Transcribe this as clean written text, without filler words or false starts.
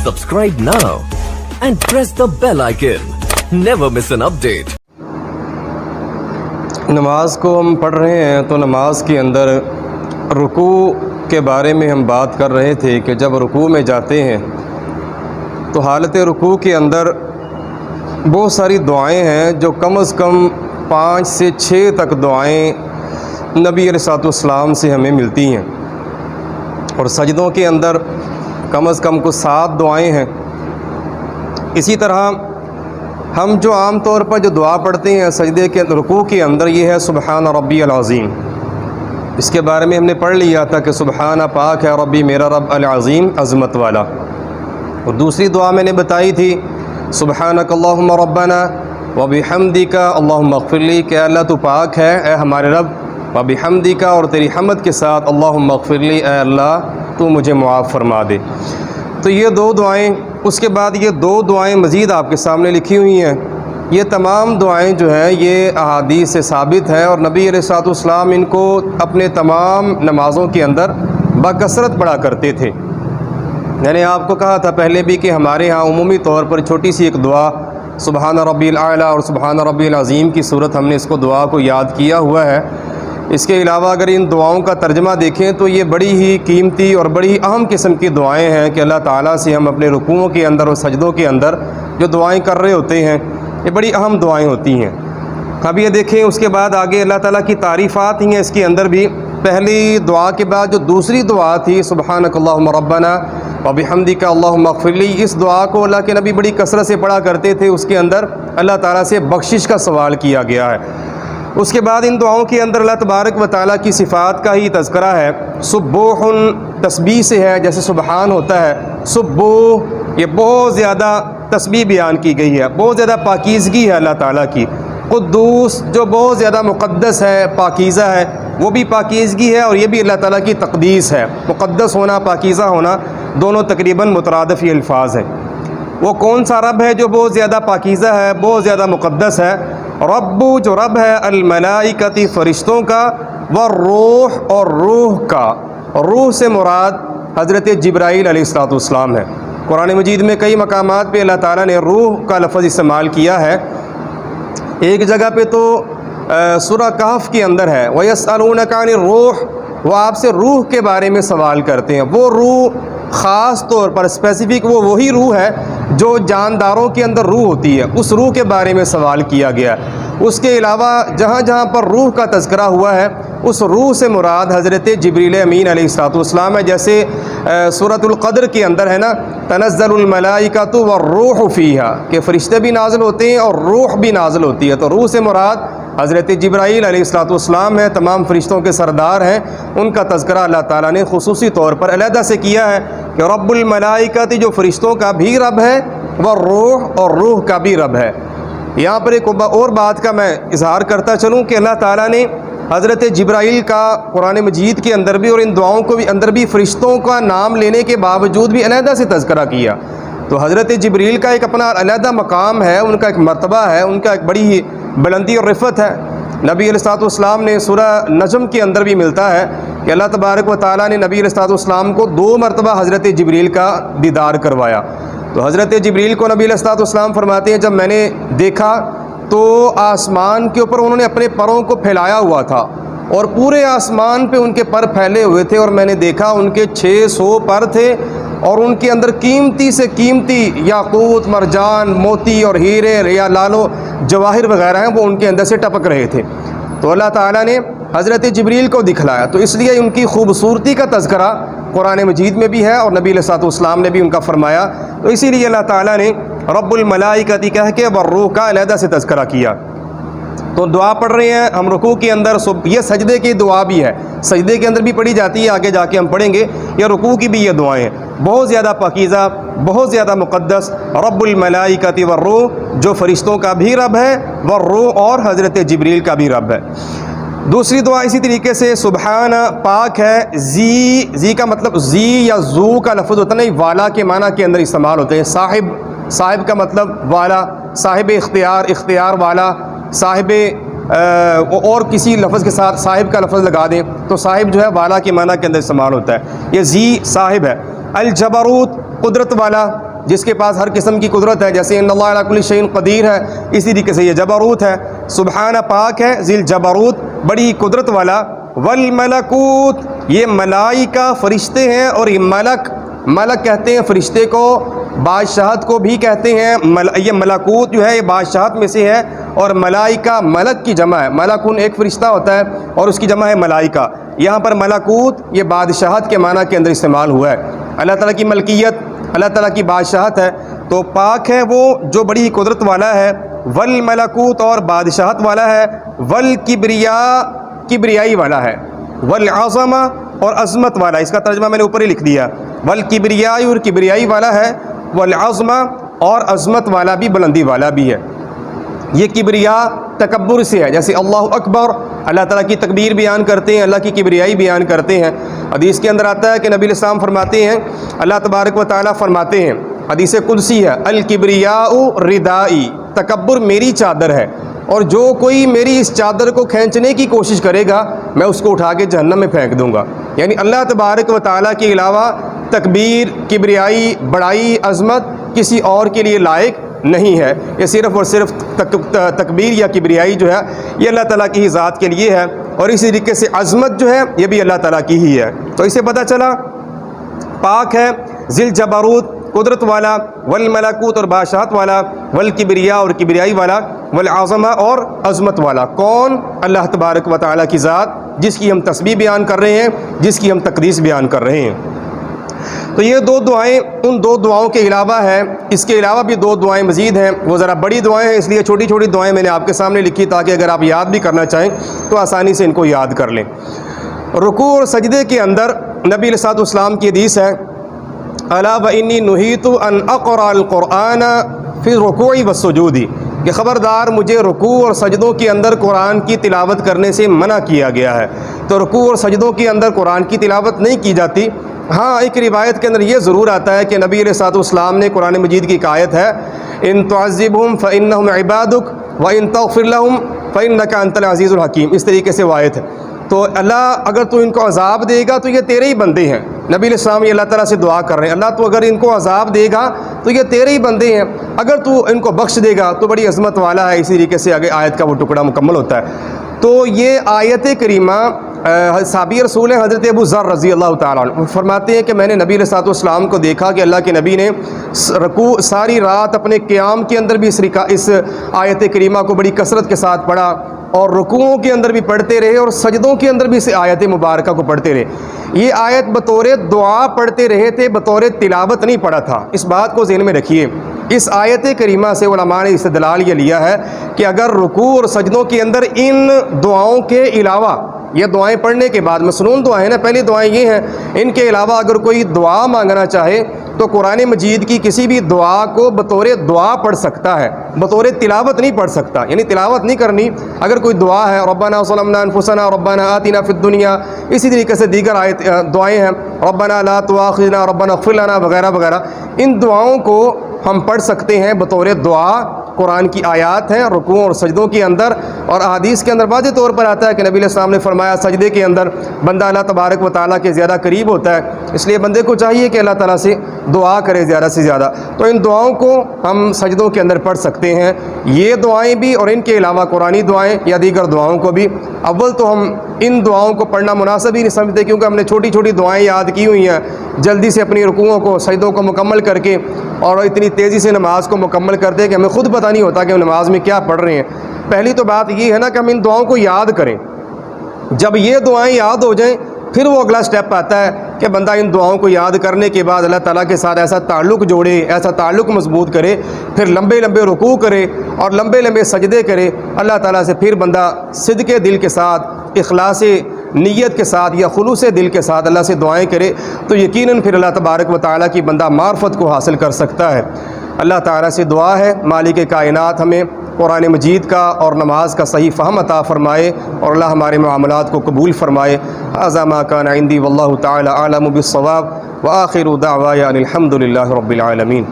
Subscribe now and press the bell icon. Never miss an update. نماز کو ہم پڑھ رہے ہیں تو نماز کے اندر رکوع کے بارے میں ہم بات کر رہے تھے کہ جب رکوع میں جاتے ہیں تو حالت رکوع کے اندر بہت ساری دعائیں ہیں جو کم از کم 5 سے 6 تک دعائیں نبی علیہ السلام سے ہمیں ملتی ہیں، اور سجدوں کے اندر کم از کم 7 دعائیں ہیں۔ اسی طرح ہم جو عام طور پر جو دعا پڑھتے ہیں سجدے کے رکوع کے اندر، یہ ہے سبحان ربی العظیم۔ اس کے بارے میں ہم نے پڑھ لیا تھا کہ سبحان پاک ہے ربی میرا رب العظیم، عظمت والا۔ اور دوسری دعا میں نے بتائی تھی سبحانک اللہم ربنا وبحمدک اللہم اغفر لی، کہ اللہ تو پاک ہے اے ہمارے رب، وبحمدک اور تیری حمد کے ساتھ اللہم اغفر لی، اے اللہ تو مجھے معاف فرما دے۔ تو یہ 2 دعائیں، اس کے بعد یہ 2 دعائیں مزید آپ کے سامنے لکھی ہوئی ہیں۔ یہ تمام دعائیں جو ہیں یہ احادیث سے ثابت ہے، اور نبی علیہ السلام ان کو اپنے تمام نمازوں کے اندر بکثرت پڑھا کرتے تھے۔ میں نے آپ کو کہا تھا پہلے بھی کہ ہمارے ہاں عمومی طور پر چھوٹی سی ایک دعا سبحان ربی الاعلیٰ اور سبحان ربی العظیم کی صورت ہم نے اس کو دعا کو یاد کیا ہوا ہے۔ اس کے علاوہ اگر ان دعاؤں کا ترجمہ دیکھیں تو یہ بڑی ہی قیمتی اور بڑی اہم قسم کی دعائیں ہیں کہ اللہ تعالیٰ سے ہم اپنے رکوعوں کے اندر اور سجدوں کے اندر جو دعائیں کر رہے ہوتے ہیں یہ بڑی اہم دعائیں ہوتی ہیں۔ اب یہ دیکھیں اس کے بعد آگے اللہ تعالیٰ کی تعریفات ہی ہیں اس کے اندر بھی۔ پہلی دعا کے بعد جو دوسری دعا تھی سبحانک اللہم ربنا وبحمدک اللہم اغفر لی، اس دعا کو اللہ کے نبی بڑی کثرت سے پڑھا کرتے تھے۔ اس کے اندر اللہ تعالیٰ سے بخشش کا سوال کیا گیا ہے۔ اس کے بعد ان دعاؤں کے اندر اللہ تبارک و تعالیٰ کی صفات کا ہی تذکرہ ہے۔ سبوح تسبیح سے ہے، جیسے سبحان ہوتا ہے، سبوح یہ بہت زیادہ تسبیح بیان کی گئی ہے، بہت زیادہ پاکیزگی ہے اللہ تعالیٰ کی۔ قدوس جو بہت زیادہ مقدس ہے، پاکیزہ ہے، وہ بھی پاکیزگی ہے، اور یہ بھی اللہ تعالیٰ کی تقدیس ہے۔ مقدس ہونا، پاکیزہ ہونا دونوں تقریباً مترادف ہی الفاظ ہیں۔ وہ کون سا رب ہے جو بہت زیادہ پاکیزہ ہے، بہت زیادہ مقدس ہے؟ رب جو رب ہے الملائکۃ فرشتوں کا، والروح اور روح کا۔ روح سے مراد حضرت جبرائیل علیہ السلام ہے۔ قرآن مجید میں کئی مقامات پہ اللہ تعالیٰ نے روح کا لفظ استعمال کیا ہے۔ ایک جگہ پہ تو سورہ کہف کے اندر ہے وَيَسْأَلُونَكَ عَنِ الرُّوحِ، وہ آپ سے روح کے بارے میں سوال کرتے ہیں۔ وہ روح خاص طور پر اسپیسیفک وہی روح ہے جو جانداروں کے اندر روح ہوتی ہے، اس روح کے بارے میں سوال کیا گیا۔ اس کے علاوہ جہاں جہاں پر روح کا تذکرہ ہوا ہے اس روح سے مراد حضرت جبریل امین علیہ السلام ہے۔ جیسے سورۃ القدر کے اندر ہے نا تنزل الملائکۃ والروح فیہا، کہ فرشتے بھی نازل ہوتے ہیں اور روح بھی نازل ہوتی ہے۔ تو روح سے مراد حضرت جبرائیل علیہ السلام ہے، تمام فرشتوں کے سردار ہیں۔ ان کا تذکرہ اللہ تعالیٰ نے خصوصی طور پر علیحدہ سے کیا ہے کہ رب الملائکۃ جو فرشتوں کا بھی رب ہے، والروح اور روح کا بھی رب ہے۔ یہاں پر ایک اور بات کا میں اظہار کرتا چلوں کہ اللہ تعالیٰ نے حضرت جبرائیل کا قرآن مجید کے اندر بھی اور ان دعاؤں کو بھی اندر بھی فرشتوں کا نام لینے کے باوجود بھی علیحدہ سے تذکرہ کیا۔ تو حضرت جبریل کا ایک اپنا علیحدہ مقام ہے، ان کا ایک مرتبہ ہے، ان کا ایک بڑی ہی بلندی اور رفعت ہے۔ نبی علیہ السلام نے سورہ نجم کے اندر بھی ملتا ہے کہ اللہ تبارک و تعالیٰ نے نبی علیہ السلام کو 2 مرتبہ حضرت جبریل کا دیدار کروایا۔ تو حضرت جبریل کو نبی علیہ السلام فرماتے ہیں جب میں نے دیکھا تو آسمان کے اوپر انہوں نے اپنے پروں کو پھیلایا ہوا تھا، اور پورے آسمان پہ ان کے پر پھیلے ہوئے تھے، اور میں نے دیکھا ان کے 600 پر تھے، اور ان کے اندر قیمتی سے قیمتی یاقوت، مرجان، موتی اور ہیرے یا لالو جواہر وغیرہ ہیں وہ ان کے اندر سے ٹپک رہے تھے۔ تو اللہ تعالیٰ نے حضرت جبریل کو دکھلایا، تو اس لیے ان کی خوبصورتی کا تذکرہ قرآن مجید میں بھی ہے، اور نبی علیہ السلام نے بھی ان کا فرمایا۔ تو اسی لیے اللہ تعالیٰ نے رب الملائکۃ کہہ کے والروح کا علیحدہ سے تذکرہ کیا۔ تو دعا پڑھ رہے ہیں ہم رکوع کے اندر، یہ سجدے کی دعا بھی ہے، سجدے کے اندر بھی پڑھی جاتی ہے، آگے جا کے ہم پڑھیں گے۔ یہ رکوع کی بھی یہ دعائیں ہیں، بہت زیادہ پاکیزہ، بہت زیادہ مقدس۔ رب الملائکۃ والروح جو فرشتوں کا بھی رب ہے، والروح اور حضرت جبریل کا بھی رب ہے۔ دوسری دعا اسی طریقے سے سبحان پاک ہے، زی کا مطلب زی یا زو کا لفظ ہوتا ہے نا، والا کے معنی کے اندر استعمال ہوتے ہیں۔ صاحب کا مطلب والا، صاحب اختیار، اختیار والا، صاحب اور کسی لفظ کے ساتھ صاحب کا لفظ لگا دیں تو صاحب جو ہے والا کے معنی کے اندر استعمال ہوتا ہے۔ یہ زی صاحب ہے۔ الجبروت قدرت والا، جس کے پاس ہر قسم کی قدرت ہے، جیسے ان اللہ علی کل شیء قدیر ہے، اسی طریقے سے یہ جبروت ہے، سبحانہ پاک ہے، ذی الجبروت بڑی قدرت والا، والملکوت یہ ملائکہ فرشتے ہیں، اور یہ ملک کہتے ہیں فرشتے کو، بادشاہت کو بھی کہتے ہیں، یہ ملکوت جو ہے یہ بادشاہت میں سے ہے، اور ملائکہ ملک کی جمع ہے، ملکن ایک فرشتہ ہوتا ہے اور اس کی جمع ہے ملائکہ، یہاں پر ملکوت یہ بادشاہت کے معنی کے اندر استعمال ہوا ہے۔ اللہ تعالیٰ کی ملکیت، اللہ تعالیٰ کی بادشاہت ہے، تو پاک ہے وہ جو بڑی قدرت والا ہے، والملکوت اور بادشاہت والا ہے، والکبریاء کبریائی والا ہے، والعظمہ اور عظمت والا، اس کا ترجمہ میں نے اوپر ہی لکھ دیا، والکبریاء اور کبریائی والا ہے، والعظمہ اور عظمت والا بھی، بلندی والا بھی ہے۔ یہ کبریاء تکبر سے ہے، جیسے اللہ اکبر اللہ تعالیٰ کی تکبیر بیان کرتے ہیں، اللہ کی کبریائی بیان کرتے ہیں۔ حدیث کے اندر آتا ہے کہ نبی علیہ السلام فرماتے ہیں، اللہ تبارک و تعالیٰ فرماتے ہیں، حدیث قدسی ہے، الکبریاء ردائی، تکبر میری چادر ہے، اور جو کوئی میری اس چادر کو کھینچنے کی کوشش کرے گا میں اس کو اٹھا کے جہنم میں پھینک دوں گا۔ یعنی اللہ تبارک و تعالیٰ کے علاوہ تکبیر، کبریائی، بڑائی، عظمت کسی اور کے لیے لائق نہیں ہے، یہ صرف اور صرف تکبیر یا کبریائی جو ہے یہ اللہ تعالیٰ کی ہی ذات کے لیے ہے، اور اسی طریقے سے عظمت جو ہے یہ بھی اللہ تعالیٰ کی ہی ہے۔ تو اسے پتہ چلا پاک ہے، ذی الجبروت قدرت والا، والملکوت اور بادشاہت والا، والکبریاء اور کبریائی والا، والعظمہ اور عظمت والا۔ کون؟ اللہ تبارک و تعالیٰ کی ذات، جس کی ہم تسبیح بیان کر رہے ہیں، جس کی ہم تقدیس بیان کر رہے ہیں۔ تو یہ دو دعائیں ان دو دعاؤں کے علاوہ ہیں، اس کے علاوہ بھی دو دعائیں مزید ہیں، وہ ذرا بڑی دعائیں ہیں، اس لیے چھوٹی چھوٹی دعائیں میں نے آپ کے سامنے لکھی تاکہ اگر آپ یاد بھی کرنا چاہیں تو آسانی سے ان کو یاد کر لیں۔ رکوع اور سجدے کے اندر نبی علیہ السلام کی حدیث ہے، الا وانی نہیت ان اقرأ القرآن فی الرکوع والسجود، کہ خبردار مجھے رکوع اور سجدوں کے اندر قرآن کی تلاوت کرنے سے منع کیا گیا ہے۔ تو رکوع اور سجدوں کے اندر قرآن کی تلاوت نہیں کی جاتی۔ ہاں ایک روایت کے اندر یہ ضرور آتا ہے کہ نبی علیہ السلام نے قرآن مجید کی ایک آیت ہے، ان تعذبہم فانہم عبادک وان تغفر لہم فانک انت العزیز الحکیم، اس طریقے سے وہ آیت ہے۔ تو اللہ اگر تو ان کو عذاب دے گا تو یہ تیرے ہی بندے ہیں، نبی علیہ السلام یہ اللہ تعالیٰ سے دعا کر رہے ہیں، اللہ تو اگر ان کو عذاب دے گا تو یہ تیرے ہی بندے ہیں، اگر تو ان کو بخش دے گا تو بڑی عظمت والا ہے۔ اسی طریقے سے آگے آیت کا وہ ٹکڑا مکمل ہوتا ہے۔ تو یہ آیت کریمہ صحابی رسول حضرت ابو ذر رضی اللہ تعالیٰ عنہ فرماتے ہیں کہ میں نے نبی علیہ السلام کو دیکھا کہ اللہ کے نبی نے رکوع ساری رات اپنے قیام کے اندر بھی اس آیت کریمہ کو بڑی کثرت کے ساتھ پڑھا، اور رکوعوں کے اندر بھی پڑھتے رہے، اور سجدوں کے اندر بھی اس آیت مبارکہ کو پڑھتے رہے۔ یہ آیت بطور دعا پڑھتے رہے تھے، بطور تلاوت نہیں پڑھا تھا، اس بات کو ذہن میں رکھیے۔ اس آیت کریمہ سے علماء نے استدلال یہ لیا ہے کہ اگر رکوع اور سجدوں کے اندر ان دعاؤں کے علاوہ، یہ دعائیں پڑھنے کے بعد مسنون دعائیں نا، پہلی دعائیں یہ ہیں، ان کے علاوہ اگر کوئی دعا مانگنا چاہے تو قرآن مجید کی کسی بھی دعا کو بطور دعا پڑھ سکتا ہے، بطور تلاوت نہیں پڑھ سکتا، یعنی تلاوت نہیں کرنی۔ اگر کوئی دعا ہے ربنا ظلمنا انفسنا ربنا آتنا فی الدنیا، اسی طریقے سے دیگر دعائیں ہیں ربنا لا تؤاخذنا ربنا اغفر لنا وغیرہ وغیرہ، ان دعاؤں کو ہم پڑھ سکتے ہیں بطور دعا۔ قرآن کی آیات ہیں رکوع اور سجدوں کے اندر، اور احادیث کے اندر واضح طور پر آتا ہے کہ نبی علیہ السلام نے فرمایا سجدے کے اندر بندہ اللہ تبارک و تعالیٰ کے زیادہ قریب ہوتا ہے، اس لیے بندے کو چاہیے کہ اللہ تعالیٰ سے دعا کرے زیادہ سے زیادہ۔ تو ان دعاؤں کو ہم سجدوں کے اندر پڑھ سکتے ہیں، یہ دعائیں بھی اور ان کے علاوہ قرآنی دعائیں یا دیگر دعاؤں کو بھی۔ اول تو ہم ان دعاؤں کو پڑھنا مناسب ہی نہیں سمجھتے، کیونکہ ہم نے چھوٹی چھوٹی دعائیں یاد کی ہوئی ہیں، جلدی سے اپنی رکوعوں کو سجدوں کو مکمل کر کے، اور اتنی تیزی سے نماز کو مکمل کرتے ہیں کہ ہمیں خود پتہ نہیں ہوتا کہ ہم نماز میں کیا پڑھ رہے ہیں۔ پہلی تو بات یہ ہے نا کہ ہم ان دعاؤں کو یاد کریں، جب یہ دعائیں یاد ہو جائیں پھر وہ اگلا سٹیپ آتا ہے کہ بندہ ان دعاؤں کو یاد کرنے کے بعد اللہ تعالیٰ کے ساتھ ایسا تعلق جوڑے، ایسا تعلق مضبوط کرے، پھر لمبے لمبے رکوع کرے اور لمبے لمبے سجدے کرے اللہ تعالیٰ سے، پھر بندہ صدقے دل کے ساتھ، اخلاص نیت کے ساتھ یا خلوص دل کے ساتھ اللہ سے دعائیں کرے، تو یقیناً پھر اللہ تبارک و تعالیٰ کی بندہ معرفت کو حاصل کر سکتا ہے۔ اللہ تعالیٰ سے دعا ہے مالک کائنات ہمیں قرآن مجید کا اور نماز کا صحیح فہم عطا فرمائے، اور اللہ ہمارے معاملات کو قبول فرمائے۔ ھذا ما کان عندی واللہ تعالی اعلم بالصواب، وآخر دعوایا ان الحمد للہ رب العالمین۔